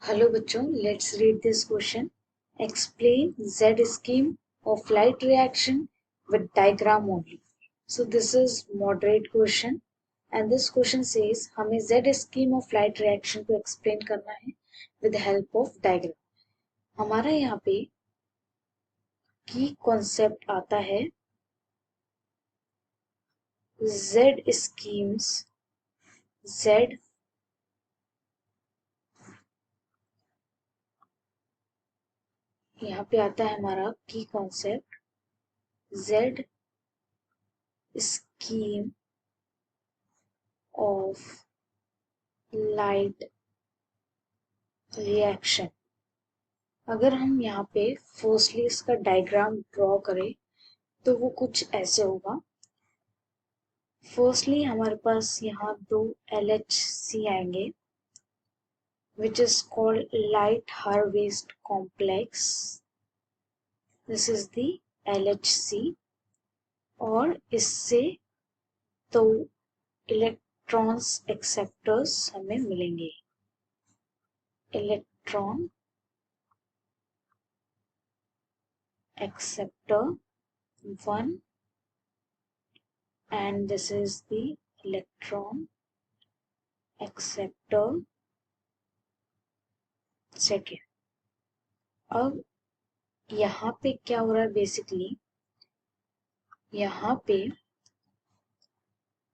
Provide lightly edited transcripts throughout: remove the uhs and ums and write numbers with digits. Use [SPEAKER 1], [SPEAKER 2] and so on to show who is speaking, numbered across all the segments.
[SPEAKER 1] Hello बच्चों, let's read this question. Explain Z scheme of light reaction with diagram only. So this is moderate question and this question says हमें Z scheme of light reaction को explain करना है with the help of diagram. हमारा यहाँ पे की concept आता है Z schemes. Z यहाँ पे आता है हमारा की concept Z scheme of light reaction. अगर हम यहाँ पे फर्स्टली इसका डायग्राम ड्रॉ करें तो वो कुछ ऐसे होगा. फर्स्टली हमारे पास यहाँ दो LHC आएंगे which is called light harvest complex. This is the LHC. और इससे दो इलेक्ट्रॉन्स एक्सेप्टर्स हमें मिलेंगे. Electron acceptor 1 and this is the electron acceptor 2. अब यहाँ पे क्या हो रहा है बेसिकली, यहाँ पे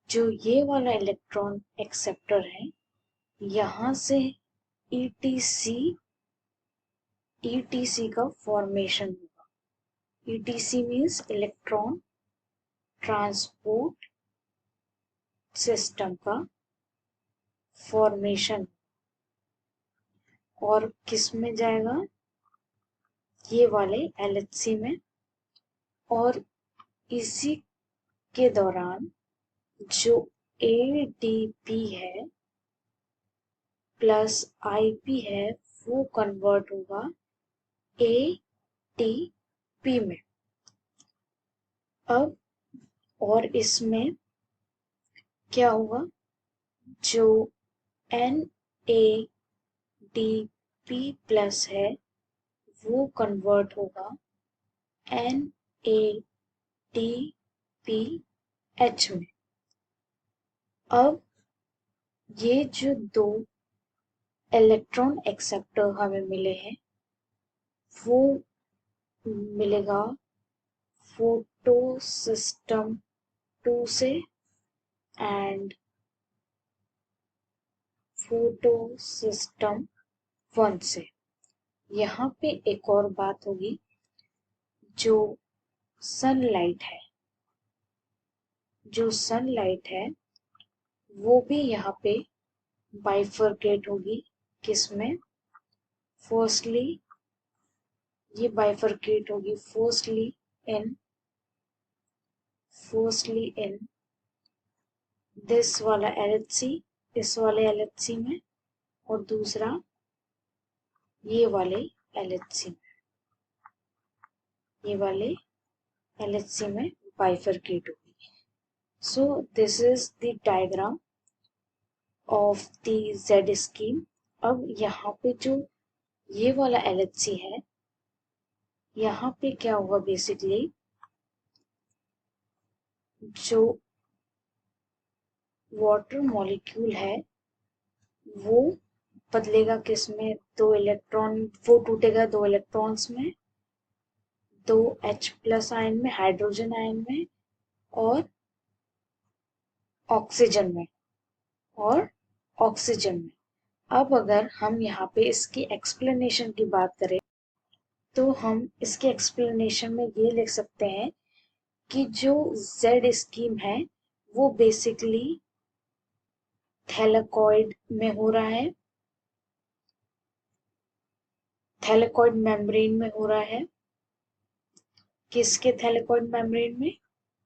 [SPEAKER 1] जो ये वाला इलेक्ट्रॉन एक्सेप्टर है यहाँ से ETC का फॉर्मेशन होगा. ETC means electron transport system का फॉर्मेशन. और किस में जाएगा, ये वाले LHC में. और इसी के दौरान जो ADP है प्लस IP है वो कन्वर्ट होगा ATP में. अब और इसमें क्या होगा, जो NADP प्लस है वो कन्वर्ट होगा NADPH में. अब ये जो दो इलेक्ट्रॉन एक्सेप्टर हमें मिले हैं वो मिलेगा फोटो सिस्टम 2 से एंड फोटो सिस्टम 1 से. यहाँ पे एक और बात होगी, जो सनलाइट है वो भी यहाँ पे बाइफरकेट होगी. किसमें, फर्स्टली ये बाइफरकेट होगी फर्स्टली इन दिस वाला LHC, इस वाले LHC में, और दूसरा ये वाले LHC में बाइफरकेट होगी. So this is the diagram of the Z scheme. अब यहाँ पे जो ये वाला LHC है यहाँ पे क्या होगा बेसिकली, जो वाटर मॉलिक्यूल है वो बदलेगा किसमें, दो इलेक्ट्रॉन, वो टूटेगा दो इलेक्ट्रॉन्स में, दो H+ आयन में, हाइड्रोजन आयन में और ऑक्सीजन में. अब अगर हम यहाँ पे इसकी एक्सप्लेनेशन की बात करें तो हम इसके एक्सप्लेनेशन में ये लिख सकते हैं कि जो Z स्कीम है वो बेसिकली थैलेकॉइड में हो रहा है, थैलेकॉइड मेम्ब्रेन में हो रहा है. किसके थैलेकॉइड मेम्ब्रेन में,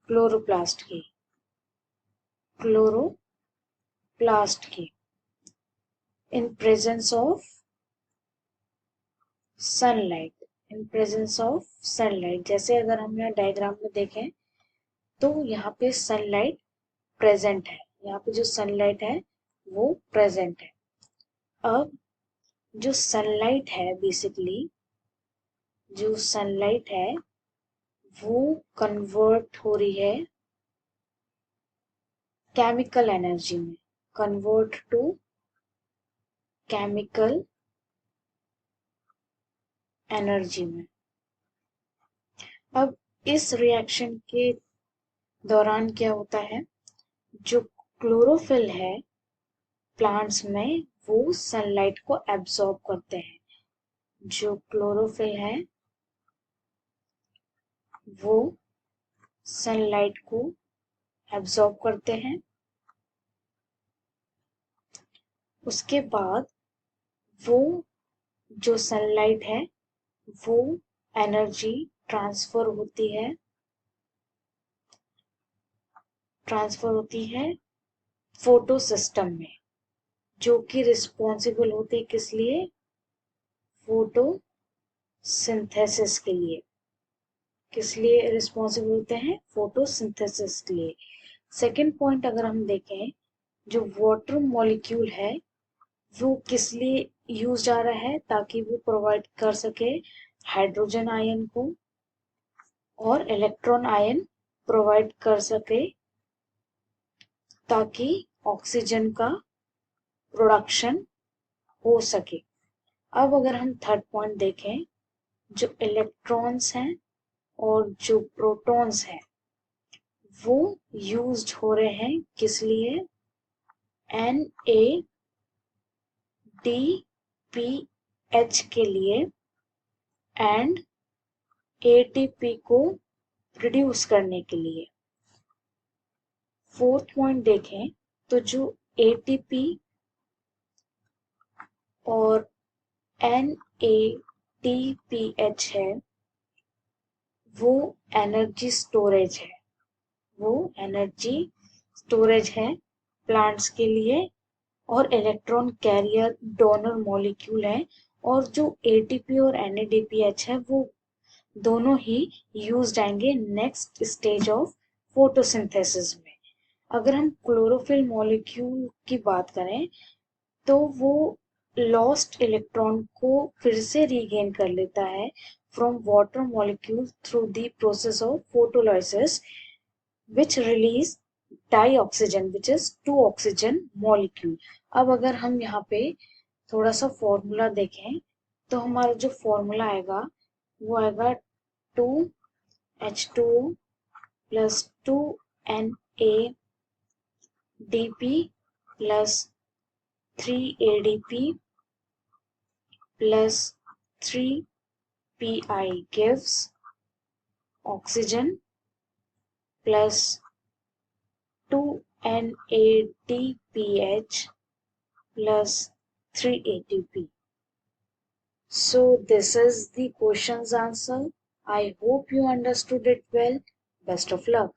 [SPEAKER 1] क्लोरोप्लास्ट की in presence of sunlight. जैसे अगर हम यहाँ डायग्राम में देखें तो यहाँ पे सनलाइट प्रेजेंट है, यहाँ पे जो सनलाइट है वो प्रेजेंट है. अब जो सनलाइट है बेसिकली, जो सनलाइट है वो कन्वर्ट हो रही है केमिकल एनर्जी में, कन्वर्ट टू केमिकल एनर्जी में। अब इस रिएक्शन के दौरान क्या होता है, जो क्लोरोफिल है प्लांट्स में वो सनलाइट को एब्जॉर्ब करते हैं। जो क्लोरोफिल है वो सनलाइट को एब्जॉर्ब करते हैं। उसके बाद वो जो सनलाइट है वो एनर्जी ट्रांसफर होती है फोटो सिस्टम में, जो कि रिस्पॉन्सिबल होते हैं किस लिए, फोटोसिंथेसिस के लिए। किस लिए रिस्पॉन्सिबल होते हैं, फोटोसिंथेसिस के लिए। सेकेंड पॉइंट अगर हम देखें, जो वाटर मॉलिक्यूल है वो किस लिए यूज जा रहा है, ताकि वो प्रोवाइड कर सके हाइड्रोजन आयन को और इलेक्ट्रॉन आयन प्रोवाइड कर सके, ताकि ऑक्सीजन का प्रोडक्शन हो सके। अब अगर हम थर्ड पॉइंट देखें, जो इलेक्ट्रॉन्स हैं और जो प्रोटॉन्स हैं वो यूज्ड हो रहे हैं किस लिए, NADPH के लिए एंड ATP को रिड्यूस करने के लिए। फोर्थ पॉइंट देखें तो जो ATP और NADPH है वो एनर्जी स्टोरेज है, वो एनर्जी स्टोरेज है प्लांट्स के लिए, और इलेक्ट्रॉन कैरियर डोनर मॉलिक्यूल है। और जो ATP और NADPH है वो दोनों ही यूज आएंगे नेक्स्ट स्टेज ऑफ फोटोसिंथेसिस में। अगर हम क्लोरोफिल मॉलिक्यूल की बात करें तो वो लॉस्ट इलेक्ट्रॉन को फिर से रीगेन कर लेता है from water molecule through the process of photolysis which release dioxygen which is 2 oxygen molecule। अब अगर हम यहाँ पे थोड़ा सा फॉर्मूला देखें तो हमारा जो फॉर्मूला आएगा वो आएगा 2H2O plus 2NADP plus 3ADP plus 3PI gives oxygen plus 2NADPH plus 3 ATP. So this is the question's answer. I hope you understood it well. Best of luck.